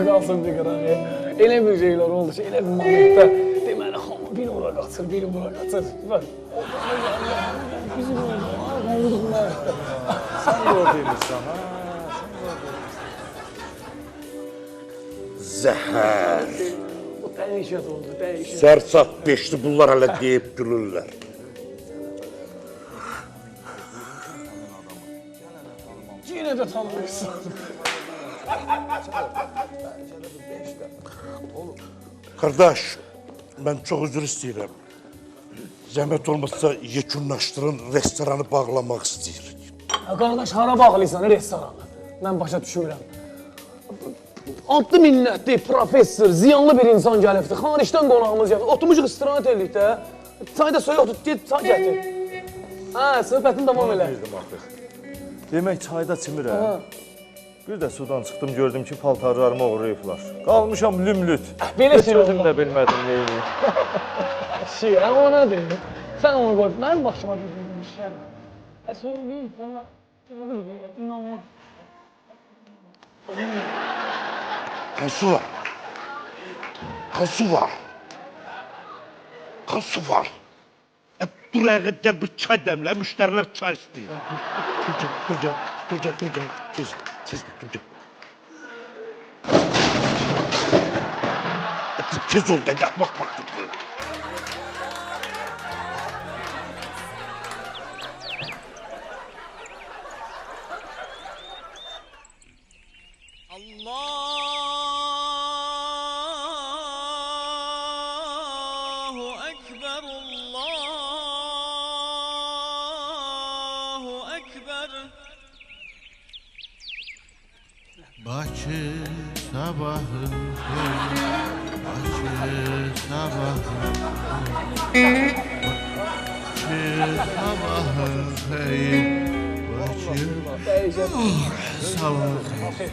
Qalsın bir qırağı. Elə bir şeylər oldu ki, elə bir momentdə deməli, hamı biri ora qaçır, biri bura qaçır. Bizim oldu, Sən də oradaymışsan, ha? Zəhər. Bu dəyişət oldu, dəyişət. Sərsat beşli bunlar hələ deyib gülürlər. Yenə də tanımırsan. Qardaş, mən çox üzr istəyirəm. Zəhmət olmazsa yekunlaşdırın, restoranı bağlamaq istəyirik. Qardaş, hara bağlıysan restoranı? Mən başa düşürəm. Adlı minnətli, professor, ziyanlı bir insan gəlibdir. Xaricdən qonağımız gəlib. Oturmuşuq istirahət elədik də. Çayda su yoxdur, get çay gətir. Hə, söhbətin davam elə. Demək, çayda çimirəm. Bir də sudan çıxdım, gördüm ki, paltarlarımı uğrayıblar. Qalmışam lümlüt. Belə şey Özüm olmaz. də bilmədim neyini. Şey, o nədir? Sən onu qoy, mənim başıma bir şey. Söyləyim sana. Kansu var. Kansu var. Kansu var. Dur ayağa gel bir çay demle, müşteriler çay istiyor. Dur gel. Tez ol gel, bak. Allahu Ekber, Allahu Ekber. Bakı sabahın Bakı sabahın Bakı sabahın Bakı sabahın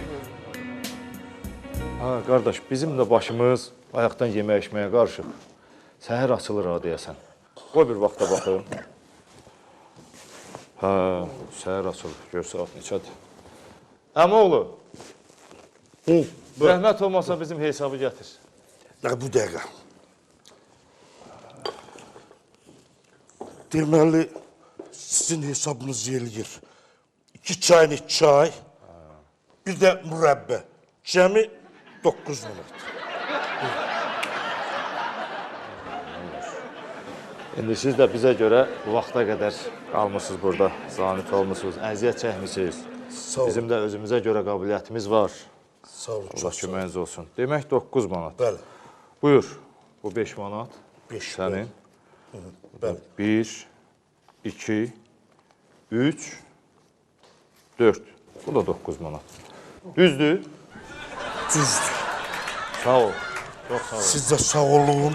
Ha, qardaş, bizim də başımız ayaqdan yemək içməyə qarışıb. Səhər açılır ha deyəsən. Qoy bir vaxta baxım. Ha, səhər açılır. Gör saat neçədir. Əmoğlu, rəhmət olmasa bizim hesabı gətir. Bu dəqiqə. Deməli, sizin hesabınız yelgir. 2 çayını çay, bir də mürəbbə. Cəmi 9 manat. İndi siz də bizə görə bu vaxta qədər qalmışsınız burada, zanit olmuşsunuz, əziyyət çəkmişsiniz. Sağ olun. Bizim də özümüzə görə qabiliyyətimiz var. Sağ olun. Allah köməyiniz olsun. Demək 9 manat. Bəli. Buyur, bu 5 manat. 5 Sənin. Bəli. 1, 2, 3, 4. Bu da 9 manat. Düzdür? Düzdür. Sağ ol. Çox sağ ol. Siz də sağ olun.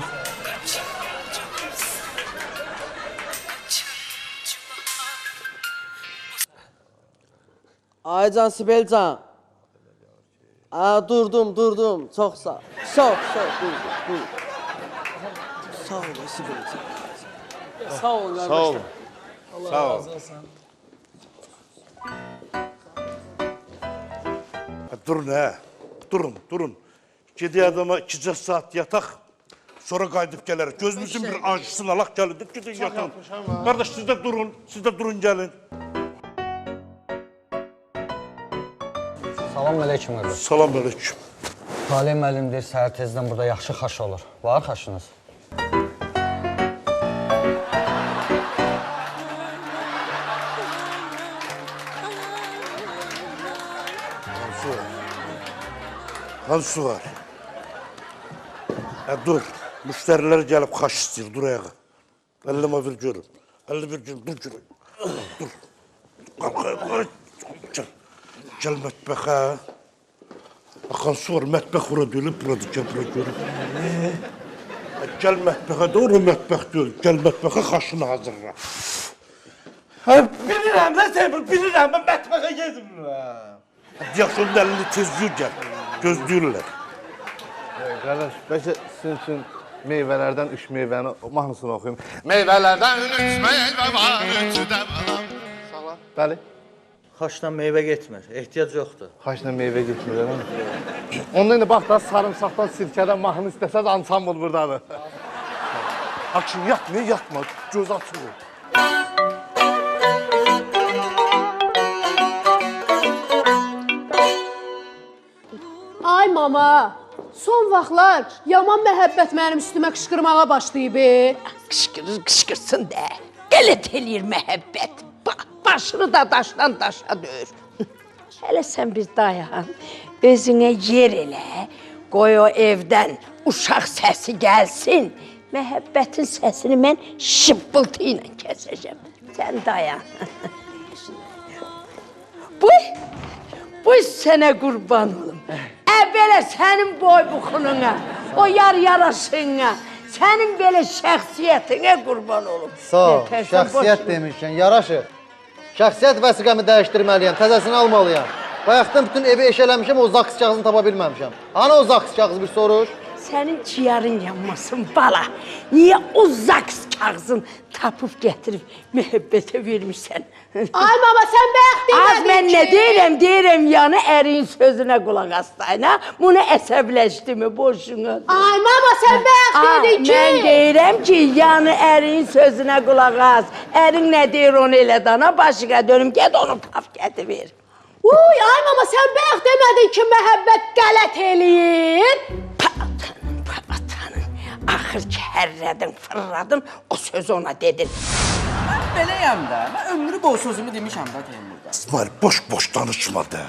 Aycan, Sibelcan. Durdum. Çox sağ. Çox, durdum. Sağ ol, Sibelcan. Sağ ol qardaş. Sağ olun. Allah Sağ ol. razı olsun. Durun ha. Durun. Gediyə adama 2 saat yataq. Sonra qayıdıb gələrək. Gözümüzün bir acısını alaq gəlindik. Gidin yatın. Qardaş, siz də durun gəlin. Salam aleyküm qardaş. Salam aleyküm. Talih müəllim deyir, səhər tezdən burada yaxşı xaş olur. Var xaşınız? Hansı var? Dur. Müşteriler gəlib xaş istəyir. Dur ayağa. 50 bir görüm. 51 görüm. Dur görüm. Dur. Qalq. Gəl mətbəxə. Axan su var. Mətbəx ora deyil. Burada gəl bura görüm. Gəl mətbəxə. Doğru mətbəx deyil. Gəl mətbəxə xaşını hazırla. Bilirəm də Seymur, bilirəm. Mən mətbəxə gedirəm. Yaxşı, onun əlini tez yür gəl. Gözləyirlər. Qardaş, bəlkə sizin üçün meyvələrdən 3 meyvəni mahnısını oxuyum. Meyvələrdən 3 meyvə var, 3-də balam. Sağ ol. Bəli. Xaçdan meyvə getmir, ehtiyac yoxdur. Xaçla meyvə getmirlər. Onda indi bax da sarımsaqdan, sirkədən mahnı istəsəz ansambl burdadır. Akşin yat, ne yatma, göz açılır. Ay mama, son vaxtlar yaman məhəbbət mənim üstümə qışqırmağa başlayıb. Qışqırır, qışqırsın da. Qələt eləyir məhəbbət. Başını da daşdan daşa döyür. Hələ sən bir dayan, özünə yer elə. Qoy o evdən uşaq səsi gəlsin. Məhəbbətin səsini mən şıppıltı ilə kəsəcəm. Sən dayan. Bu sənə qurban olum. Əvvələ sənin boy buxununa, o yaraşığına, sənin belə şəxsiyyətinə qurban olum. Sağ ol, şəxsiyyət demişkən, yaraşır. Şəxsiyyət vəsiqəmi dəyişdirməliyəm, təzəsini almalıyam. Bayaqdan bütün evi eşələmişəm, o zaks kağızını tapa bilməmişəm. Ana o zaks kağızı bir soruş? Sənin ciyarın yanmasın bala. Niyə o zaks kağızını tapıb gətirib mühəbbətə vermişsən? Ay mama, sən bayaq demədin Az mən ki... nə deyirəm yəni ərin sözünə qulaq asdayına. Bunu əsəbləşdi mi boşuna? Ay mama, sən bayaq dedin ki... Mən deyirəm ki, yəni ərin sözünə qulaq as. Ərin nə deyir onu elə dana, başına dönüm, get onu tap gətir. Uy, ay mama, sən bayaq demədin ki, məhəbbət qələt eləyir. Atanın, axır ki, hərrədin, fırradın, o sözü ona dedin. Beləyəm də, mən ömrü boy sözümü demişəm də Teymurda. İsmail, boş danışma da.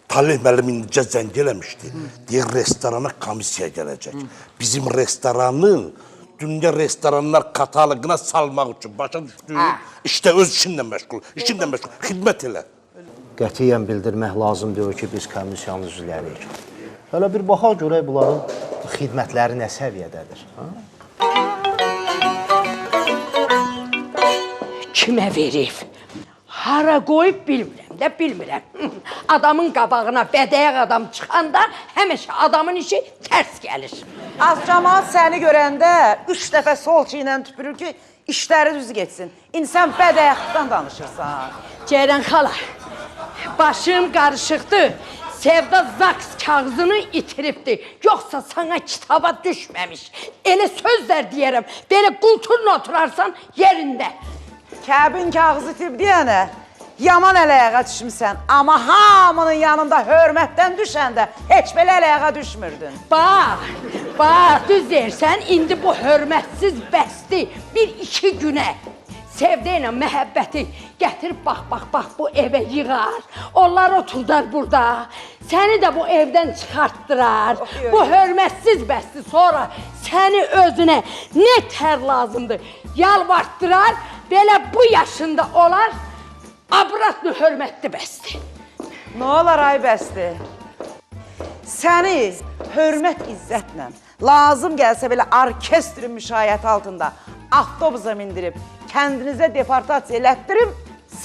Talih müəllim indicə zəng eləmişdi. Deyir, restorana komissiya gələcək. Bizim restoranın dünya restoranlar kataloquna salmaq üçün başa düşdü. İşte öz işinlə məşğul, xidmət elə. Qətiyyən bildirmək lazım deyil ki, biz komissiyanın üzvləriyik. Hələ bir baxaq görək bunların xidmətləri nə səviyyədədir. Kimə verib? Hara qoyub bilmirəm. Adamın qabağına bədəyək adam çıxanda həmişə adamın işi tərs gəlir. Az cəmaat səni görəndə 3 dəfə sol çiynlə tüpürür ki, işləri düz getsin. İnsan bədəyəkdən danışırsan. Ceyran xala, başım qarışıqdır. Sevda zaks kağızını itiribdi. Yoxsa sana kitaba düşməmiş. Elə sözlər deyərəm. Belə qulturla oturarsan yerində. Kəbin kağızı itirib deyənə, yaman ələyağa düşmüsən. Amma hamının yanında hörmətdən düşəndə heç belə ələyağa düşmürdün. Bax, düz deyirsən, indi bu hörmətsiz bəsdi. 1-2 günə sevdə ilə məhəbbəti gətirib bax, bu evə yığar. Onlar oturdar burada. Səni də bu evdən çıxartdırar. Bu hörmətsiz bəsdi sonra səni özünə nə tər lazımdır yalvartdırar. Belə bu yaşında olar, abratlı hörmətli bəsdi. Nə olar ay bəsdi? Səni hörmət izzətlə, lazım gəlsə belə orkestrin müşayiəti altında avtobusa mindirib, kəndinizə deportasiya elətdirim,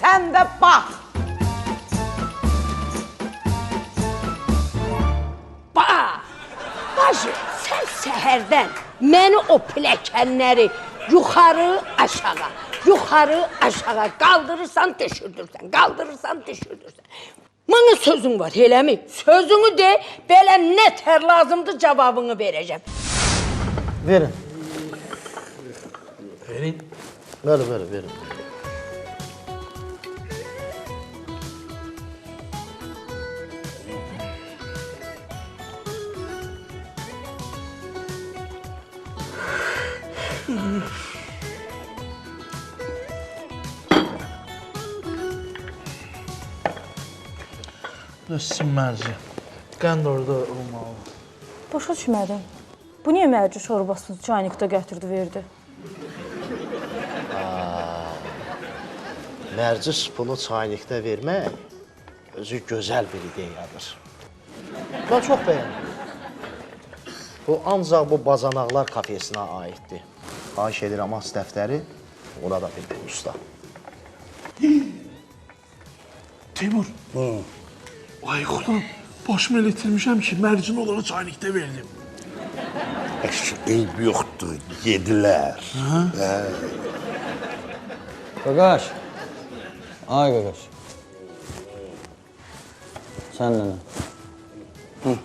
sən də bax. Bacı, sən səhərdən məni o pləkənləri yuxarı aşağı qaldırırsan, düşürdürsən. Mənə sözün var, eləmi? Sözünü de, belə nə tər lazımdır cavabını verəcəm. Verin. Verin. Nasılsın mərci? Qənd orada olmalı. Başa düşmədim. Bu niyə mərci şorbasını çaynikdə gətirdi, verdi? Mərci supunu çaynikdə vermək özü gözəl bir ideyadır. Mən çox bəyəndim. Bu ancaq bu bacanaqlar kafesinə aiddir. Xahiş edirəm az dəftəri, orada bir usta. Teymur. Ay xudum, başımı elə itirmişəm ki, mərcin olanı çaynikdə verdim. Eyb yoxdur, yedilər. Qaqaş. Ay qaqaş. Sən nənə. Bir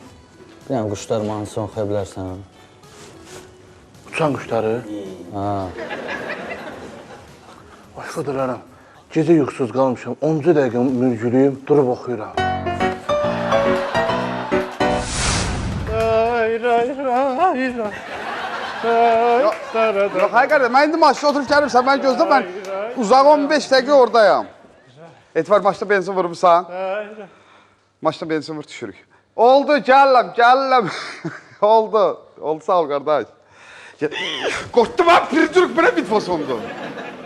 dənə quşlar mahnısı oxuya bilərsən. Uçan quşları. Ha. Başqa dilərəm. Gecə yuxusuz qalmışam. 10-cu dəqiqə mürgülüyüm, durub oxuyuram. Yox, həqiqətən, mən indi maşına oturub gəlirsən, mən gözlə, mən uzaq 15 dəqiqə oradayam. Etibar, maşına benzin vurmuşsan? Maşına benzin vur, düşürük. Oldu, gəlirəm. Oldu, sağ ol, qardaş. Qorxdum, ha, pircürük, buna bitfosondu.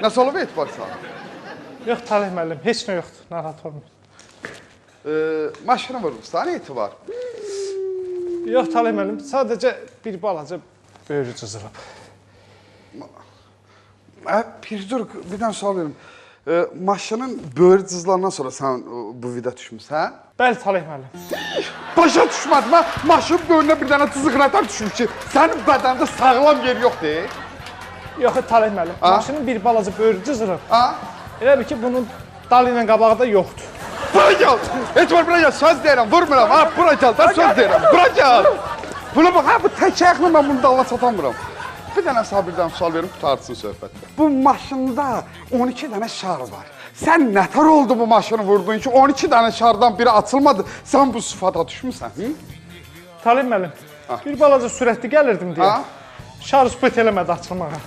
Nəsə olub Etibar sağ? Yox, Talih müəllim, heç nə yoxdur, narahat olmayın. Maşına vurmuşsan, Etibar? Yox, Talih müəllim, sadəcə bir balaca böyrü cızırıb. Pircürük, bir dənə sual verim. Maşının böyrü cızılandan sonra sən bu vida düşmüsən? Bəli, Talih müəllim. Başa düşmədim, ha? Maşının böyrünə bir dənə cızıq nətər düşmüş ki, sənin bədəndə sağlam yer yoxdur. Yox, Talih müəllim, maşının bir balaca böyrü cızırıb. Elə bir ki, bunun dalı ilə qabağı da yoxdur. Bura gəl! Etibar, bura gəl, söz deyirəm, vurmuram, ha? Bura gəl, ben söz deyirəm, bura gəl! Buna bax, ha, bu tək ayaqla mən bunu dalına çatamıram. Bir dənə sabirdən sual verim, qutarsın söhbətdə. Bu maşında 12 dənə şar var. Sən nətər oldu bu maşını vurdun ki, 12 dənə şardan biri açılmadı, sən bu sıfata düşmüsən? Talih müəllim, bir balaca sürətli gəlirdim deyə. Şar üspət eləmədi açılmağa.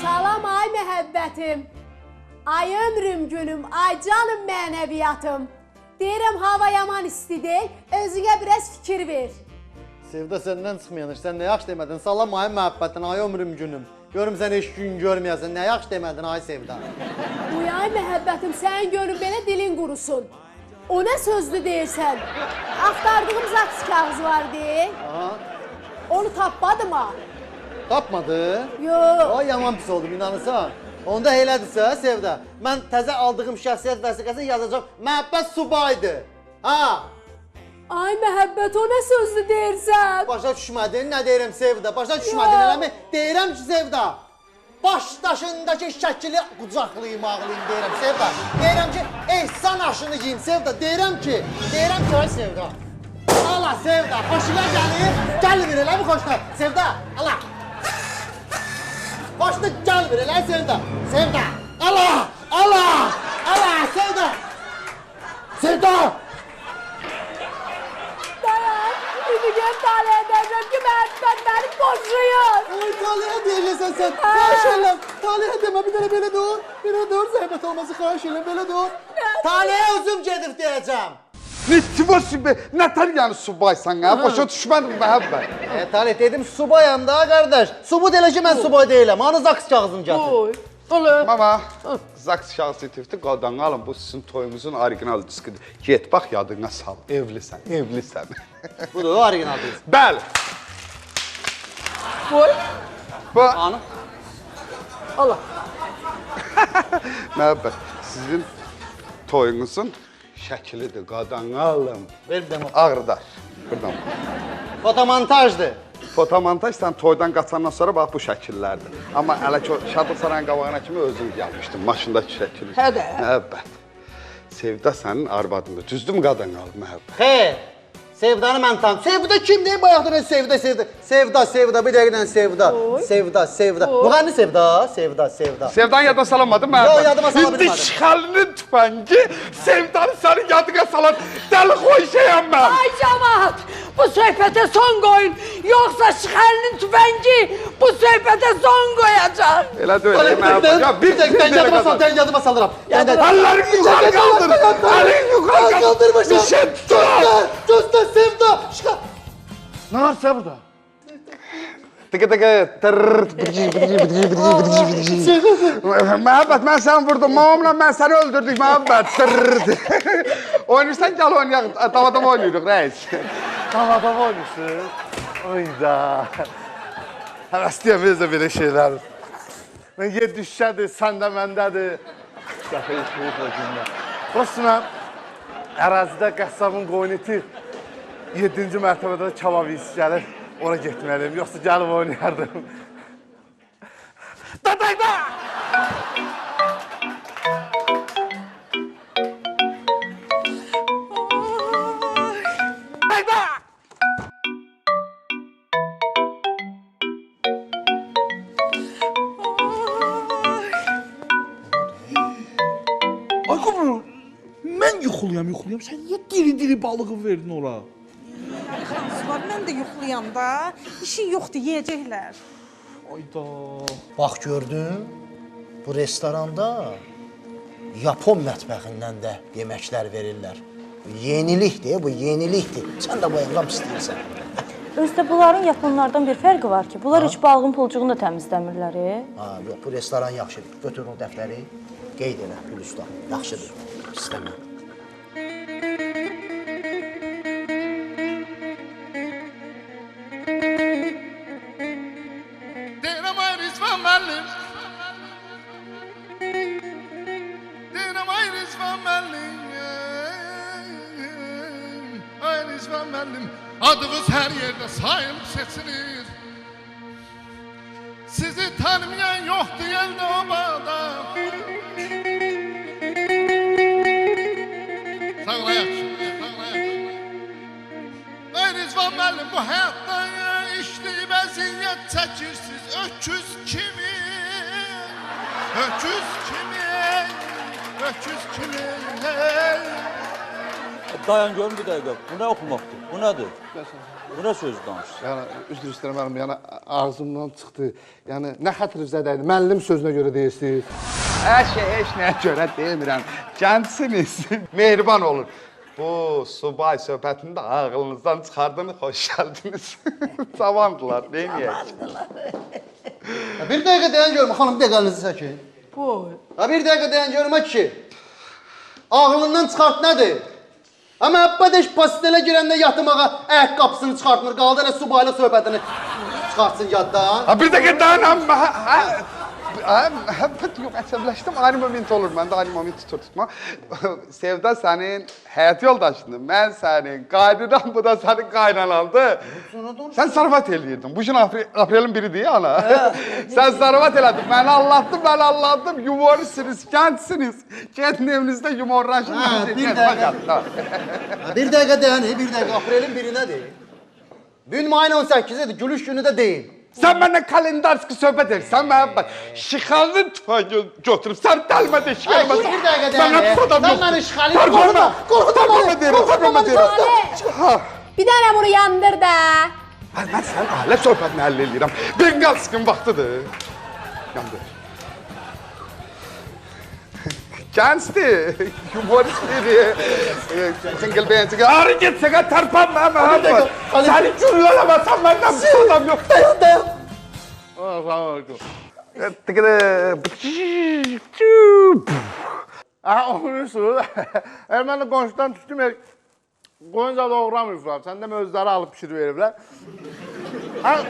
Salam ay məhəbbətim, ay ömrüm günüm, ay canım mənəviyyatım. Deyirəm hava yaman istidir, özünə biraz fikir ver. Sevda səndən çıxmayanır, sən nə yaxşı demədin, salam ay məhəbbətin, ay ömrüm günüm. Görüm sən heç gün görməyəsən, nə yaxşı demədin ay Sevda. Uy ay məhəbbətim, sənin gönlün belə dilin qurusun. O nə sözdü deyirsən? Axtardığım zaks kağızı var deyil. Onu tapmadım ha. Tapmadı? Yox. Ay yaman pis oldum, inanırsan. Onda elədirsə Sevda, mən təzə aldığım şəxsiyyət vəsiqəsini yazacaq, məhəbbət subaydı. Ha? Ay məhəbbət, o nə sözdü deyirsən? Başa düşmədin, nə deyirəm Sevda, başa düşmədin eləmi? Deyirəm ki Sevda, baş daşındakı şəkili qucaqlayım, ağlayım deyirəm Sevda. Deyirəm ki, ehsan aşını yiyin Sevda, deyirəm ki, ay Sevda. Allah Sevda, xoşuna gəlir, gəlmir eləmi xoşuna? Sevda, Allah. Başına gəlmir elə Sevda. Sevda. Allah! Allah! Allah! Sevda! Sevda! Dayan! İndi gəl Talihə deyəcəm ki, məhəbbət məni boşuyur. Oy, Talihə deyəcəksən sən. Xahiş eləm. Talihə demə, bir dənə belə dur. Belə dur, zəhmət olması xahiş eləm, belə dur. Talihə özüm gedib deyəcəm. Nətər yəni subaysan, ha? Başa düşmədim məhəbbət. Talih, dedim subayam da, qardaş. Subut elə ki, mən subay deyiləm. Hanı zaks kağızını gətir. Mama, zaks kağızı getirdi, qadan alın, bu sizin toyumuzun orijinal diskidir. Get, bax, yadına sal, evlisən. Budur, o orijinal disk. Bəli. Bu. Anı. Allah. Məhəbbət, sizin toyunuzun şəkilidir, qadan alın. Ver bir dəmə. Ağrıdaş, buradan. Fotomontajdır. Fotomontaj sən toydan qaçandan sonra bax bu şəkillərdir. Amma hələ ki Şadlıq Sarayın qabağına kimi özün gəlmişdin, maşındakı şəkil. Hədə. Məhəbbət. Sevda sənin arvadındır. Düzdürmü qadan qalıb məhəbbət? Xeyr. Sevdanı mən tanım. Sevda kimdir? Bayaqdan Sevda. Sevda, bir dəqiqdən Sevda. Müğənni Sevda. Sevdanı yadına salamadın məhəbbət? Yox, yadıma sala bilmədim. İndi işğalinin tüfəngi Sevdanı sənin yadına salan dəli qoy şeyəm mən. Ay cəmaat, bu söhbətə son qoyun. Yoxsa şixəlinin tüfəngi bu söhbətə son qoyacaq. Elə deyil məhəbbət. Bir dəqiqə, yadıma salıram. Əllərini yuxarı qaldır. Əlini yuxarı qaldır. Bir şey dur. Göstər Sevda. Nə varsa burada? Tıkı. Məhəbbət, mən səni vurdum. Mamamla mən səni öldürdük, məhəbbət. Oynayırsan, gəl oynayaq. Davadama oynayırıq, rəis. Davadama oynayırsın? Oyda. Həvəsliyəm bizə belə şeylər. Mən yer düşşədir, sən də məndədir. Dəfə işləyib o gündə. Burasına ərazidə qəssabın qoyunu itir. 7-ci mərtəbədə kebab isi gəlir. Ora getməliyim, yoxsa gəlib oynayardım. Da! yuxuluyam. Sən niyə diri balığı verdin ora? Var, mən də yuxuluyam da. İşi yoxdur, yeyəcəklər. Ayda. Bax gördün, bu restoranda Yapon mətbəxindən də yeməklər verirlər. Yenilikdir, bu yenilikdir. Sən də bu evlam istəyirsən. Özdə bunların yaponlardan bir fərqi var ki, bunlar heç balığın pulcuğunu da təmizləmirlər. Ha, yox, bu restoran yaxşıdır. Götür o dəftəri, qeyd elə, Gül usta. Yaxşıdır, istəmə. Deyirəm ay Rizvan müəllim. Deyirəm ay Rizvan müəllim. Ay Rizvan müəllim. Adınız hər yerdə sayılıb seçilir. Sizi tanımayan yoxdur elde obada. Sağla yaxşı, sağla yaxşı. Ay Rizvan müəllim, bu həyatda işləyib əziyyət çəkirsiniz. Öküz kimi, öküz kimi, öküz kimi. Dayan görün bir dəqiqə. Bu nə oxumaqdır? Bu nədir? Bu nə söz danış? Yəni, üzr istəyirəm, yəni ağzımdan çıxdı. Yəni, nə xətrinizdə idi? Müəllim sözünə görə deyirsiniz. Hər şey heç nəyə görə demirəm. Gəncsiniz, mehriban olun. Bu subay söhbətini də ağlınızdan çıxardınız, xoş gəldiniz. Cavandılar, neyniyək? Bir dəqiqə dayan görmə, xanım, dəqiqənizi çəkin. Boy. Bir dəqiqə dayan görmə ki, ağlından çıxart nədir? Amma əbbədeş pastelə girəndə yatımağa əyək qapısını çıxartmır, qaldı elə subayla söhbətini çıxartsın yaddan. Bir dəqiqə dayanam. Yox, əsəbləşdim, aynı moment olur, məndə aynı moment tutma. Sevda sənin həyat yoldaşındır, mən sənin qaynanam, bu da sənin qaynanandır. Sən sarvat eləyirdin, bu gün aprelin biridir ya ana. Sən sarvat elədin, məni anlattım, yumorsiniz, gəncsiniz. Gedin evinizdə yumorlaşın. Bir dəqiqə dayan, bir dəqiqə, aprelin biri nədir? Bugün mayın 18-idir, gülüş günü də deyil. Sən mənə kalendarski söhbət edirsən, mənə bax, şixanlı tüfəngə götürüb, sən dəlmə də şixanlı. Bir dəqiqə dayan, sən mənə şixanlı qorxutma Bir dənə bunu yandır da. Mən sənin ailə söhbətini həll edirəm. Bengalskin vaxtıdır. Yandır. Gəncdir, humoristdir. Single beğen, arı git, sənə tərpənmə, Məhəmməd. Səni gülləməsən, məndən bir adam yox. Dayan. Oxuyursunuz. Mən də qonşudan düşdüm, qoyunca doğramıyorlar. Sən də özləri alıb pişir veriblər.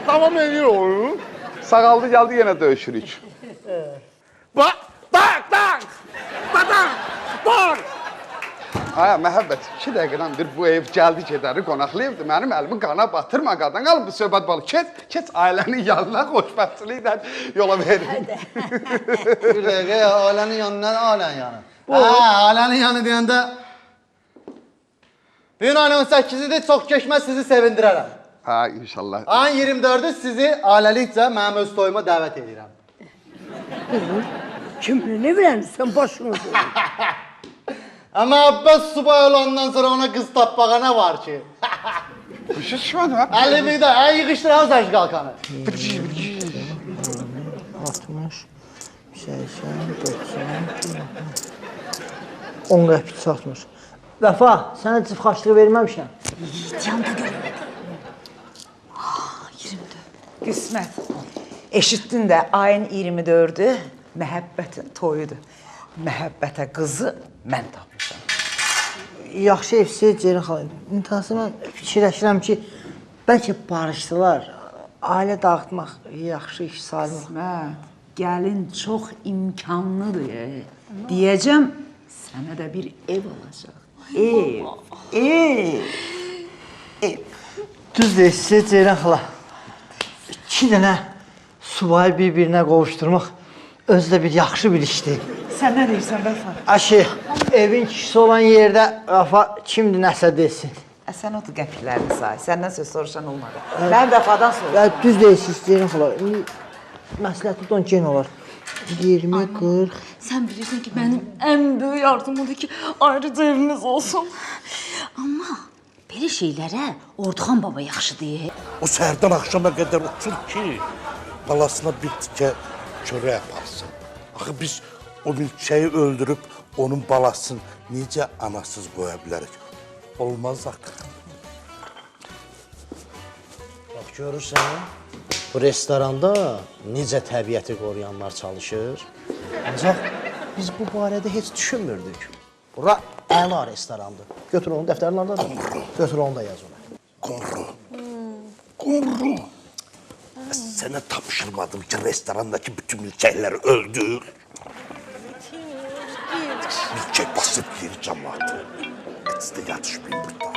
Tamam edir oyun. Sağaldı, gəldi, yenə döyüşürük. Bak! Aya, Məhəbbət, 2 dəqiqədən bir bu ev gəldi gedəri qonaqlayıbdır. Mənim əlimi qana batırma, qadan qalıb bu söhbət balı. Keç ailənin yanına xoşbəxtçiliklə yola verin. Bir dəqiqə, ailənin yanı nədir, ailənin yanı? Ailənin yanı deyəndə... Bugün ayın 18-idir, çox keçməz sizi sevindirərəm. Ha, inşallah. Ayın 24-ü sizi ailəlikcə mənim öz toyuma dəvət edirəm. Kimlə nə bilənsən başını? Amma Abbas subay olandan sonra ona qız tapmağa nə var ki? Bir şey çıxmadı ha? 50 bir də, yığışdır ha zəş qalkanı. 60, 80, 90, 10 qəpik satmır. Vəfa, sənə cif xaçlığı verməmişəm. Canda görmədim. 24. Qismət. Eşitdin də ayın 24-ü Məhəbbətin toyudur. Məhəbbətə qızı mən tapmışam. Yaxşı efsi Ceyrin xalım. İntihası mən fikirləşirəm ki, bəlkə barışdılar. Ailə dağıtmaq yaxşı iş sayılmır. İsmət, gəlin çox imkanlıdır. Deyəcəm, sənə də bir ev olacaq. Ev. Düz deyilsin Ceyrin xala. 2 dənə subayı bir-birinə qovuşturmaq özü bir yaxşı bir işdir. Sən nə deyirsən, Vəfa? Aşı, evin kişisi olan yerdə Vəfa kimdir nəsə desin. Sən otur qəpiklərini say, səndən söz soruşan olmadı. Mən Vəfadan soruşam. Düz deyilsin Ceyrin xala. Məsləhəti don gen olar. 20, 40. Sən bilirsən ki, mənim ən böyük arzum odur ki, ayrıca evimiz olsun. Amma belə şeylərə Orduxan baba yaxşıdır. O səhərdən axşama qədər otur ki, balasına bir tikə çörək yaparsın. Axı biz o milçəyi öldürüb onun balasını necə anasız qoya bilərik? Olmaz axı. Bax, görürsən, bu restoranda necə təbiəti qoruyanlar çalışır. Ancaq biz bu barədə heç düşünmürdük. Bura əla restorandır. Götür onu dəftərlərdə də. Götür onu da yaz ona. Qumru. Qumru. Sənə tapşırmadım ki, restorandakı bütün milçəkləri öldür. Milçək basıb yeri cəmaatı. Siz də yatışmayın burada.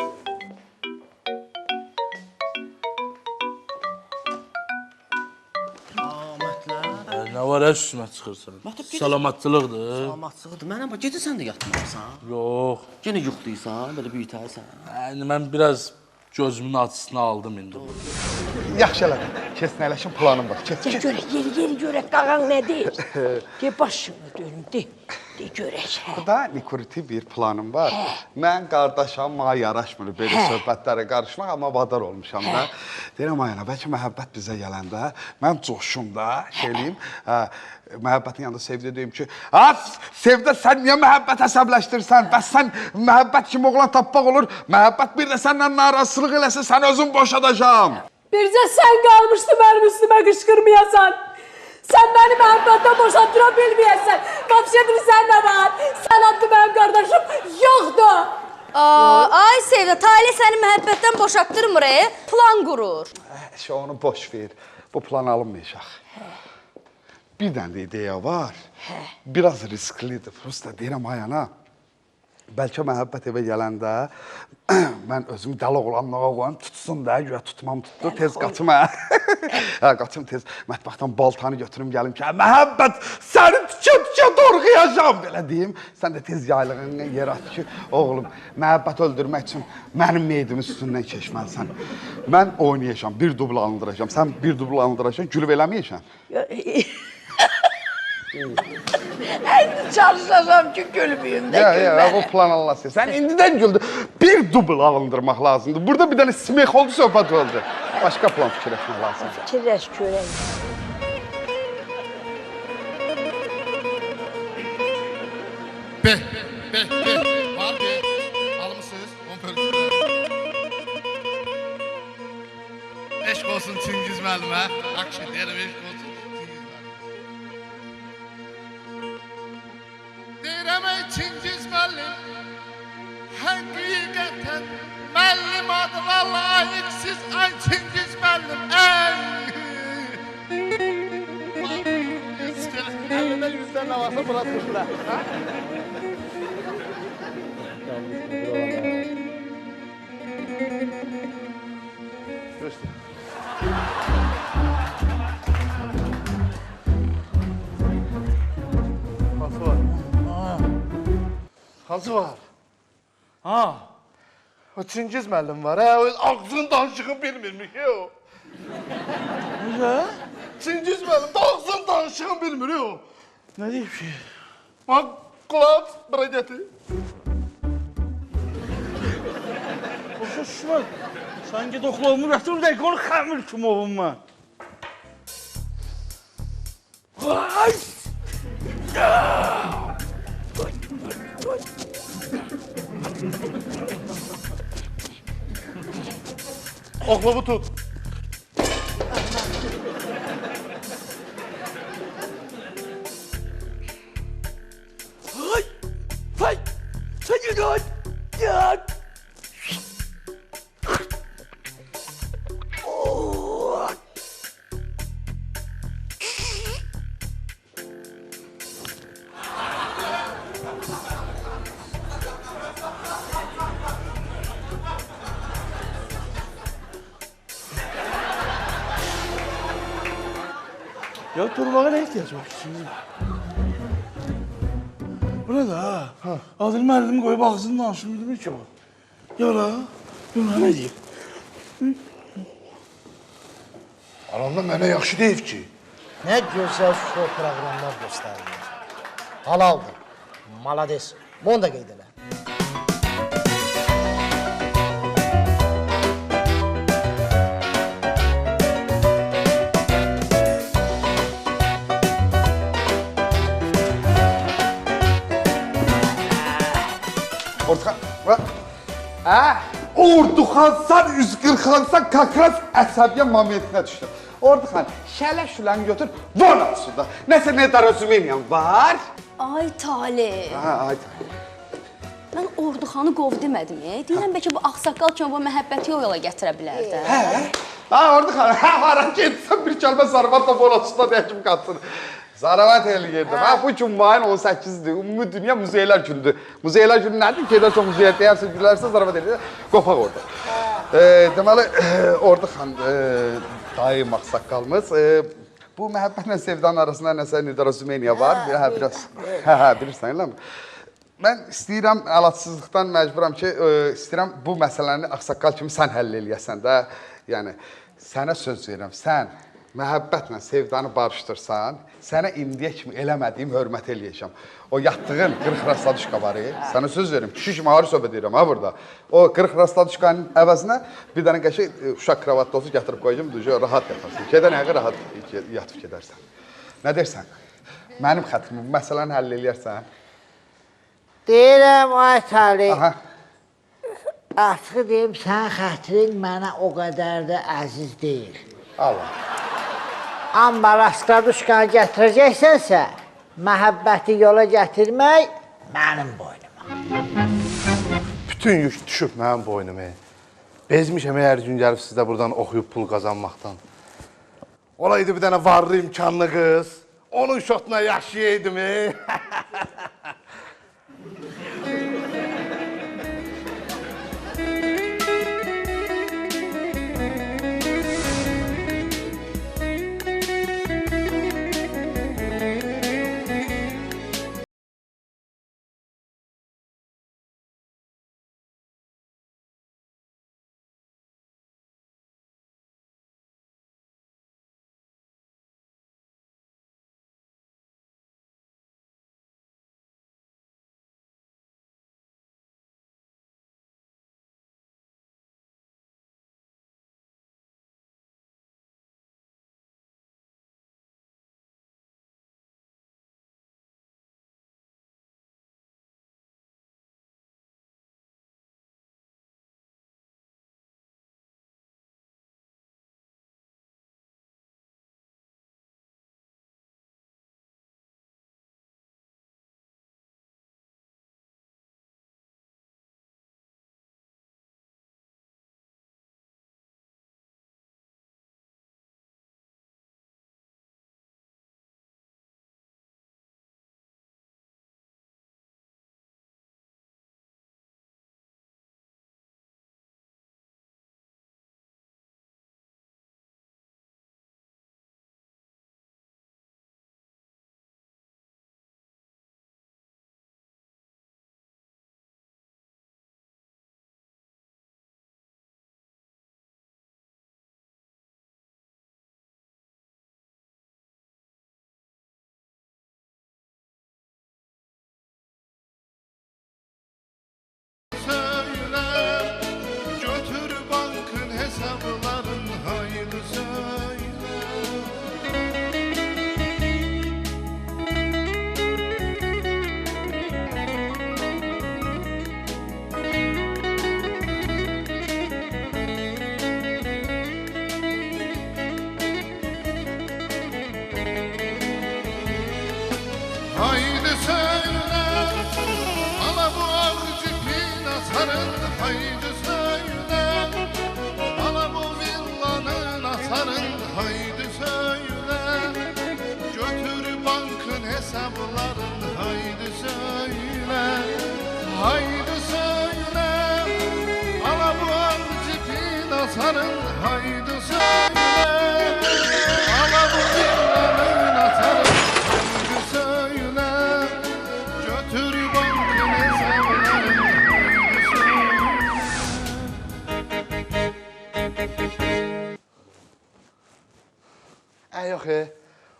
Nə var, üstümə çıxırsan? Salamatçılıqdır. Salamatçılıqdır. Mənə bax, gecə sən də yatmırsan. Yox. Yenə yuxduysan, belə büyütərsən. Yəni, mən biraz gözümün açısını aldım indi. Yaxşı elədim. Kes nələşin planım var. Kes. Gəl görək, yeri görək, qağan nə deyir? De başını dönüm, de görək. Burada Nikuriti bir planım var. Mən qardaşam, mənə yaraşmır belə söhbətlərə qarışmaq, amma vadar olmuşam da. Deyirəm, ayana, bəlkə məhəbbət bizə gələndə, mən coşum da, eləyim. Məhəbbətin yanında Sevdə deyim ki, Sevdə, sən niyə məhəbbət əsəbləşdirsən? Bəs sən məhəbbət kimi oğlan tapmaq olur, məhəbbət bir də səndən narazılıq eləsə, sən özün boşadacam. Bircə sən qalmışdı mənim üstümə qışqırmayasan. Sən məni məhəbbətdən boşaldıra bilməyəsən. Vapşə bilirsən nə var? Sən adlı mənim qardaşım yoxdur. Ay Sevda, Talih səni məhəbbətdən boşaltdırmır, plan qurur. Onu boş ver, bu plan alınmayacaq. Bir dənə də ideya var, biraz risklidir. Prosta deyirəm, ayana, bəlkə məhəbbət evə gələndə mən özümü dəli oğlanlığa qoyum, tutsun da, güya tutmam tutdu, tez qaçım, qaçım tez mətbəxdən baltanı götürüm, gəlim ki, məhəbbət, səni tükə dorğuyacam, belə deyim. Sən də tez yaylığını yer at ki, oğlum, məhəbbət öldürmək üçün mənim meydimin üstündən keçməlisən. Mən oynayacam, bir dubl alındıracam, sən bir dubl alındıracam, gülüb eləməyəcəm. Çalışacağım ki, gülməyim də Ya, bu plan Allah'sı. Sən indidən güldü. Bir dubl alındırmaq lazımdır. Burada bir dənə smeh oldu, söhbət oldu. Başqa plan fikirləşmək lazımdır. Fikirləş görək. Var be. Almışsınız. 10 pörtü. Eşq olsun Çingiz müəllimə. Akşin deyirəm, eşq olsun Çingiz müəllimə. Deyirəm, ey Çingiz müəllim, həqiqətən müəllim adına layiqsiz, ay Çingiz müəllim, ey! Əlində yüzdən nə varsa bura tuşla. Göster. Hansı var? Hansı var? Ha. O Çingiz müəllim var, o ağzının danışığını bilmirmiş o. Necə? Çingiz müəllim ağzının danışığını bilmir o. Nə deyib ki? Bak, kulağım bura getir. Başa düşmez. Sanki dokluğumu rəsəm dəqiq onu xəmir kimi olum mən. Ay! Oklavı tut. Ay! Ay! Sen gel! Gel! Ya durmağa ne ihtiyaç var şimdi? Bu ne da ha? Adil müəllimi koyup ağzını danışım bilmir ki o. Yara, yara ne diyeyim? Anamda mənə yaxşı deyib ki, Nə gözəl şou proqramlar göstərirlər. Halaldır. Malades. Bunu da qeyd elə. Orduxan, üzqırxansan, kakras əsəbiyyə momentinə düşdün. Orduxan, şələ şüləni götür, var aslında. Nəsə nedorozumeniyan var? Ay Talib. Ay Talib. Mən Orduxanı qov demədim. Deyirəm, bəlkə bu ağsaqqal kimi bu məhəbbəti o yola gətirə bilərdi. Orduxan, hara getsən bir kəlmə zaravat da bonasında deyək kimi qatsın. Zaravat eləyirdim. Bu gün mayın 18-dir. Ümumi Dünya Muzeylər Günüdür. Muzeylər Günü nədir? Gedərsən muzeyə deyərsən, gülərsən, zaravat eləyirsən, qopaq orada. Deməli, Orduxan, dayı maqsaqqalımız, bu məhəbbətlə sevdanın arasında nəsə nedorozumeniya var. Biraz, bilirsən, eləmi? Mən istəyirəm, əlatsızlıqdan məcburam ki, istəyirəm bu məsələni ağsaqqal kimi sən həll eləyəsən də. Yəni, sənə söz verirəm, sən məhəbbətlə sevdanı barışdırsan, sənə indiyə kimi eləmədiyim hörmət eləyəcəm. O yatdığın 40 rastladışka var, sənə söz verim, kişi kimi ağrı söhbət edirəm ha burada. O 40 rastladışkanın əvəzinə bir dənə qəşək uşaq kravatda olsun, gətirib qoyacam, rahat yaparsın. Gedən əqə rahat yatıb gedərsən. Nə dersən? Mənim xətrimim, bu məsələni həll eləyərsən. Deyirəm, ay Talib. Açığı deyim, sən xətrin mənə o qədər də əziz deyil. Allah. Amma rastladışkanı gətirəcəksənsə, məhəbbəti yola gətirmək mənim boynuma. Bütün yük düşüb mənim boynuma. Bezmişəm hər gün gəlib sizdə buradan oxuyub pul qazanmaqdan. Olaydı bir dənə varlı imkanlı qız. Onun şotuna yaşayaydım.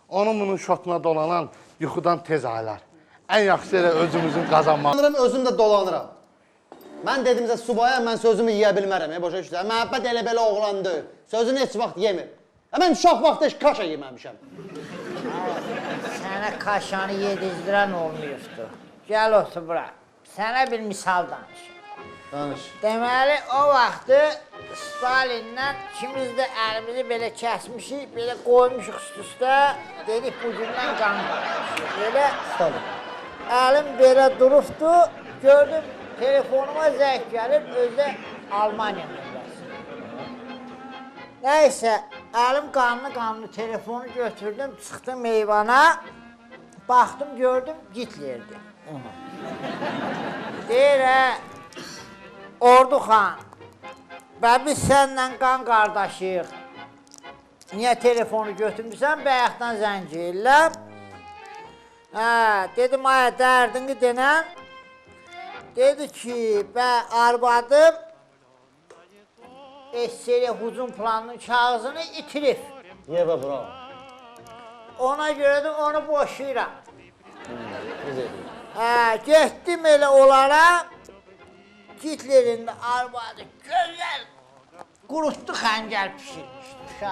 Onun bunun şotuna dolanan yuxudan tez aylar. Ən yaxşısı elə özümüzün qazanmaq. Özüm də dolanıram. Mən dedimsə subaya mən sözümü yeyə bilmərəm. Başa düşdün? Məhəbbət elə belə oğlandır. Sözünü heç vaxt yemir. Mən uşaq vaxtı heç kaşa yeməmişəm. Sənə kaşanı yedizdirən olmayıbdır. Gəl otur bura. Sənə bir misal danışım. Danış. Deməli, o vaxtı Stalinlə ikimiz də əlimizi belə kəsmişik, belə qoymuşuq üst-üstə, dedik bu gündən qan qarışıq. Belə Stalin. əlim belə durubdu, gördüm telefonuma zəng gəlir, özü Almaniya nömrəsi. Nəysə, əlim qanlı telefonu götürdüm, çıxdım meyvana, baxdım, gördüm Hitlerdir. Deyir, Ordu xan, biz sənlə qan qardaşıyıq. Niyə telefonu götürmüsən, bəyəxdən zəng eləm. Dedim, aya dərdini denən. Dedi ki, arvadım SSR hücum planının kağızını itirib. Niyə və bravo? Ona görə də onu boşayıram. Getdim elə onlara. Hitlerin də arvadı gözəl qurutdu xəncəl pişirmişdi.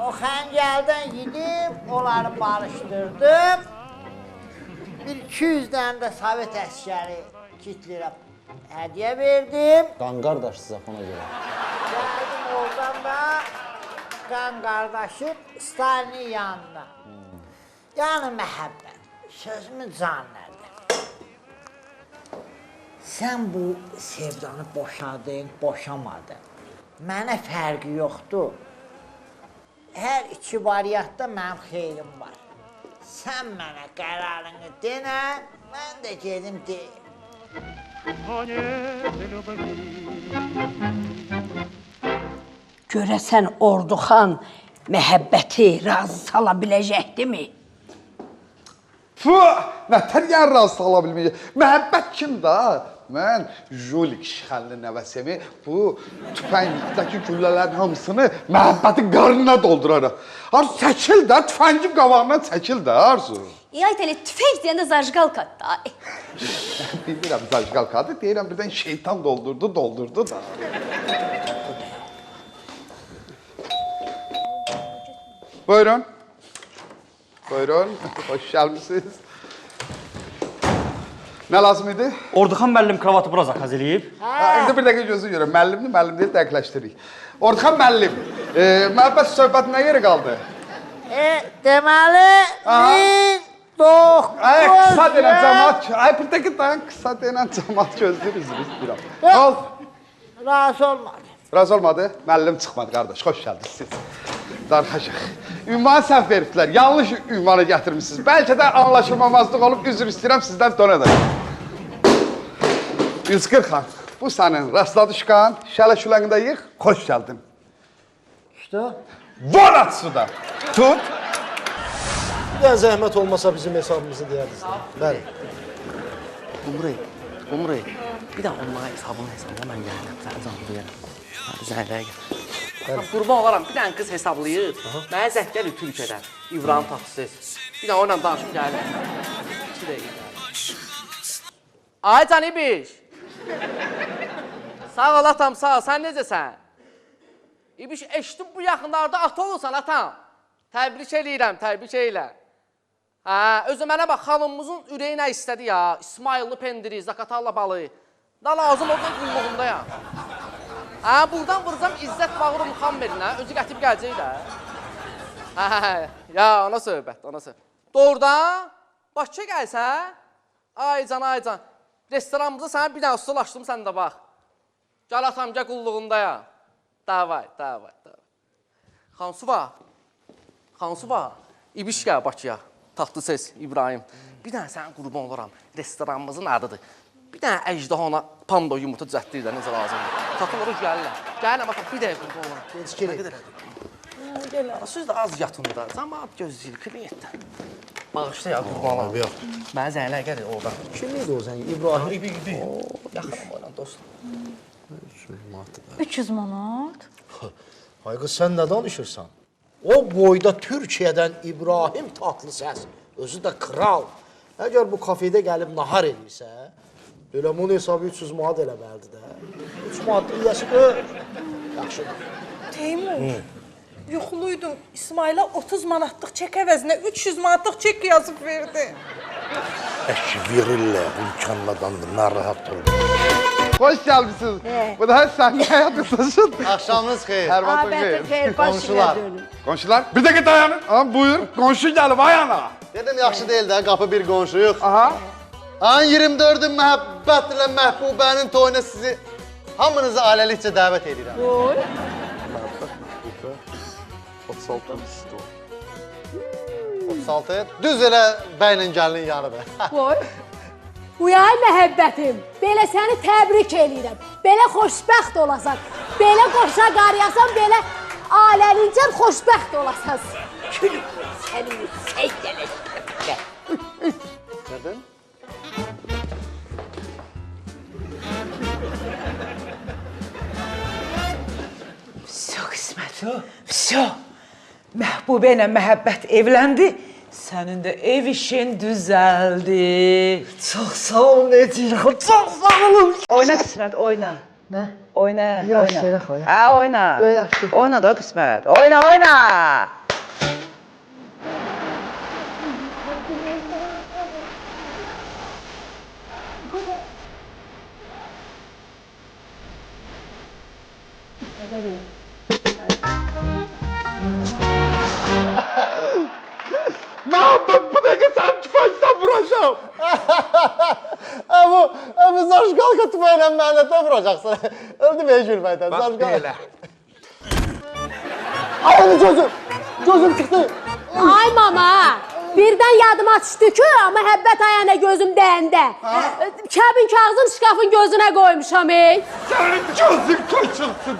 O xəncəldən yedim, onları barışdırdım. Bir 200 dənə də Sovet əskəri Hitlerə hədiyyə verdim. Qan qardaşsız ona görə. Gəldim oradan da qan qardaşım Stalinin yanına. Yəni məhəbbət, sözümün can nədir? Sən bu sevdanı boşadın, boşamadın. Mənə fərqi yoxdur. Hər iki variantda mənim xeyrim var. Sən mənə qərarını denə, mən də gedim deyim. Görəsən Orduxan məhəbbəti razı sala biləcəkdimi? Nətər yəni razı sala bilməyəcək? Məhəbbət kim da? Mən Julik şixəlli nəvəsimi bu tüfəngdəki güllələrin hamısını məhəbbətin qarnına dolduraraq. Arzu, çəkil də, tüfəngin qabağından çəkil də, Arzu. Ayt elə tüfəng deyəndə zajqalka da. Bilmirəm zajqalkadır, deyirəm birdən şeytan doldurdu da. Buyurun. Buyurun, hoş gəlmişsiniz. Nə lazım idi? Orduxan müəllim kravatı bura zakaz eləyib. İndi bir dəqiqə gözü görürəm. Müəllim deyil, dəqiqləşdirik. Orduxan müəllim, məhəbbət söhbəti nə yeri qaldı? Deməli, 1900... Qısa denən cəmaat, bir dəqiqə dayan, qısa denən cəmaat gözləyir, üzr istəyirəm. Ol. Razı olmadı. Razı olmadı? Müəllim çıxmadı, qardaş, xoş gəldiniz siz. Darxaşıq. Ünvanı səhv veribdilər, yanlış ünvanı gətirmişsiniz. Bəlkə də anlaşılmamazlıq olub, üzr istəyirəm sizdən dönə də. 140 xan, bu sənin rastladışqan, şələ-şüləngdə yığ, xoş gəldin. İşte. Var at suda, tut. Bir də zəhmət olmasa bizim hesabımızı deyərdiniz. Bəli. Umrey, bir də onlara hesabına mən gəlirəm, səni canlı deyərəm. Hadi zəhləyə gəl. Qurban olaram, bir dənə qız hesablayıb, mənə zəng gəlir Türkiyədən, İbrahim Tatlısız. Bir dənə onunla danışıb gəlir. 2 dəqiqə. Ay can İbiş. Sağ ol atam, sağ ol, sən necəsən? İbiş, eşitdim bu yaxınlarda ata olsan atam. Təbrik eləyirəm, təbrik elə. Özü mənə bax, xalımımızın ürəyi nə istədi ya? İsmailli pendiri, Zaqatalla balı. Da lazım oldu qulluğunda ya. Buradan vuracam İzzət Bağırım xan verinə, özü qətib gələcək də. Ya, ona söhbət, ona söhbət. Doğrudan, Bakıya gəlsən, ay can. Restoranımıza sənə bir dənə stol açdım, sən də bax. Gəl atam, gəl qulluğunda ya. Davay. Xansuva, İbiş gəl Bakıya. Tatlı ses, İbrahim. Bir dənə sənin qurban olaram, restoranımızın adıdır. Bir dənə əcdaha ona pando yumurta düzəltdir də, necə lazımdır. Tatlıları gəlirlər. Gəlirəm, bax, bir dəqiq qurban olaram. Gəl, söz də az yatında. Cəmaat gözləyir, klientdən. Bağışda ya, qurban olaram. Mənə zəylər gəlir oradan. Kim idi o zəng? İbrahim. İbi. Yaxınım oynan, dostum. 300 manat. Ay qız, sən nə danışırsan? O boyda Türkiyədən İbrahim Tatlıses, özü də kral. Əgər bu kafedə gəlib nahar edirsə, elə bunun hesabı 300 manat eləməlidir də. 3 manat yiyəsi öl. Yaxşıdır. Teymur, yuxuluydum. İsmail'a 30 manatlıq çek əvəzinə 300 manatlıq çek yazıb verdi. Eşi verirlər, imkanladandı, narahat oldu. Hoş gelmişsiniz. Bu da sen hayatısın. Akşamınız xeyir. Her vakit Abətin xeyir. xeyir, başına dönün. Qonşular, bir dəqiqə dayanın. Aha, buyur, qonşu gəlib ayana. Dedim yaxşı deyil də, qapı bir qonşuyuq. Aha. Ayın 24-ü məhəbbətlə məhbubənin toyuna sizi hamınızı ailəlikcə dəvət edirəm. Oy. 36, düz elə bəylə gəlinin yanıdır. Oy. Bu yay məhəbbətim, belə səni təbrik eləyirəm. Belə xoşbəxt olasan, belə qoşa qarayasan, belə ailəlincə xoşbəxt olasan. Külüm sənin seydələşdirəm. Nədən? Vəsə qismət, vəsə. Məhbubə ilə məhəbbət evləndi. Sənin də ev işin düzəldi. Çox sağ olun, Necilxo, çox sağ olun. Oyna qismət, oyna. Nə? Oyna, Yaxşı, oyna. yaxşı. Hə, oyna. Yaxşı. Oyna da qismət. Oyna, oyna. Məhəbbət, bu dəqiqə sən tüfəngdən vuracağım. Bu Zaşqalqa tüfəylə mənətə vuracaqsın. Öldüm ey gülməkdən, Zaşqalqa. Ay, gözüm çıxdı. Ay mama, birdən yadıma düşdü ki, məhəbbət ayağına gözüm dəyəndə. Kəbin kağızın şkafın gözünə qoymuşam ey. Sənin gözün kaçırsın.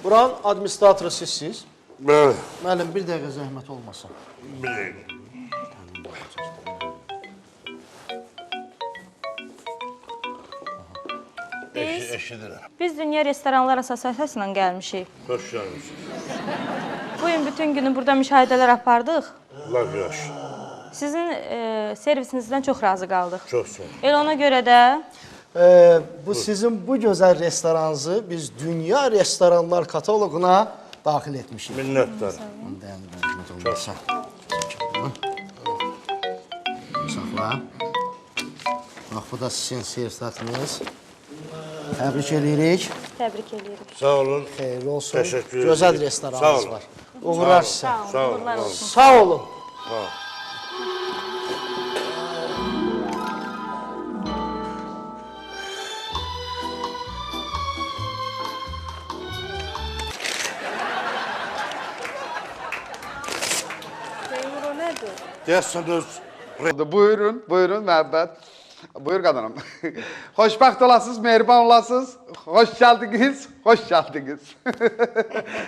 Buranın administratoru sizsiz. Bəli. Müəllim, bir dəqiqə zəhmət olmasa. Eşidirəm. Biz Dünya Restoranlar Assosiasiyası ilə gəlmişik. Xoş gəlmişsiniz. Bu gün bütün günü burada müşahidələr apardıq. Laf yaxşı. Sizin servisinizdən çox razı qaldıq. Çox sağ olun. Elə ona görə də Bu sizin bu gözəl restoranınızı biz Dünya Restoranlar kataloquna daxil etmişik. Minnətlər. Saxla. Bax, bu da sizin sertifikatınız. Təbrik edirik. təbrik edirik. Sağ olun. Xeyirli olsun. Təşəkkür ederim. Gözəl Sağ restoranınız olun. var. Uğurlar sizə. Sağ olun. Uğurlar olsun. Sağ olun. Sağ olun. Deyəsən öz Buyurun, buyurun məhəbbət. Buyur qadınım. Xoşbəxt olasınız, mehriban olasınız. Xoş gəldiniz, xoş gəldiniz.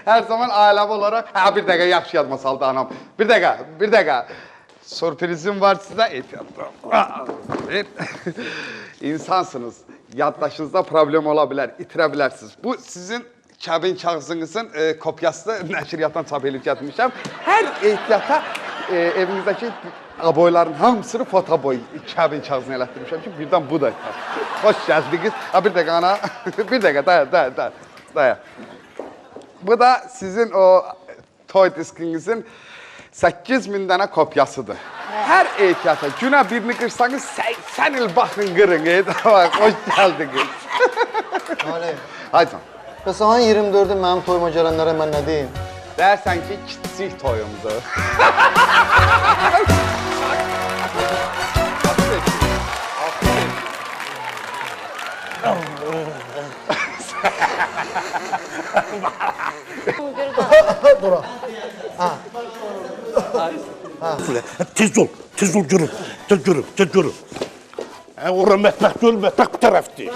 Hər zaman ailəvi olaraq, bir dəqiqə yaxşı yadıma saldı anam. Bir dəqiqə. Sürprizim var sizə, ehtiyatlı. İnsansınız, yaddaşınızda problem ola bilər, itirə bilərsiniz. Bu sizin kəbin kağızınızın kopyasını nəşriyyatdan çap edib gətirmişəm. Hər ehtiyata evinizdəki aboyların hamısını fotoboy kəbin kağızını elətdirmişəm ki, birdən bu da xoş gəldiniz. Bir dəqiqə ana, bir dəqiqə, dayan. Bu da sizin o toy diskinizin 8000 dənə kopyasıdır. Hər ehtiyata günə birini qırsanız 80 il baxın qırın. Xoş gəldiniz. Haycan. Bəs ayın 24-ü mənim toyuma gələnlərə mən nə deyim? Dersən ki, kiçik toyumdur. Dura. Tez ol görün. Ora mətbəx görün, mətbəx bu tərəfdir.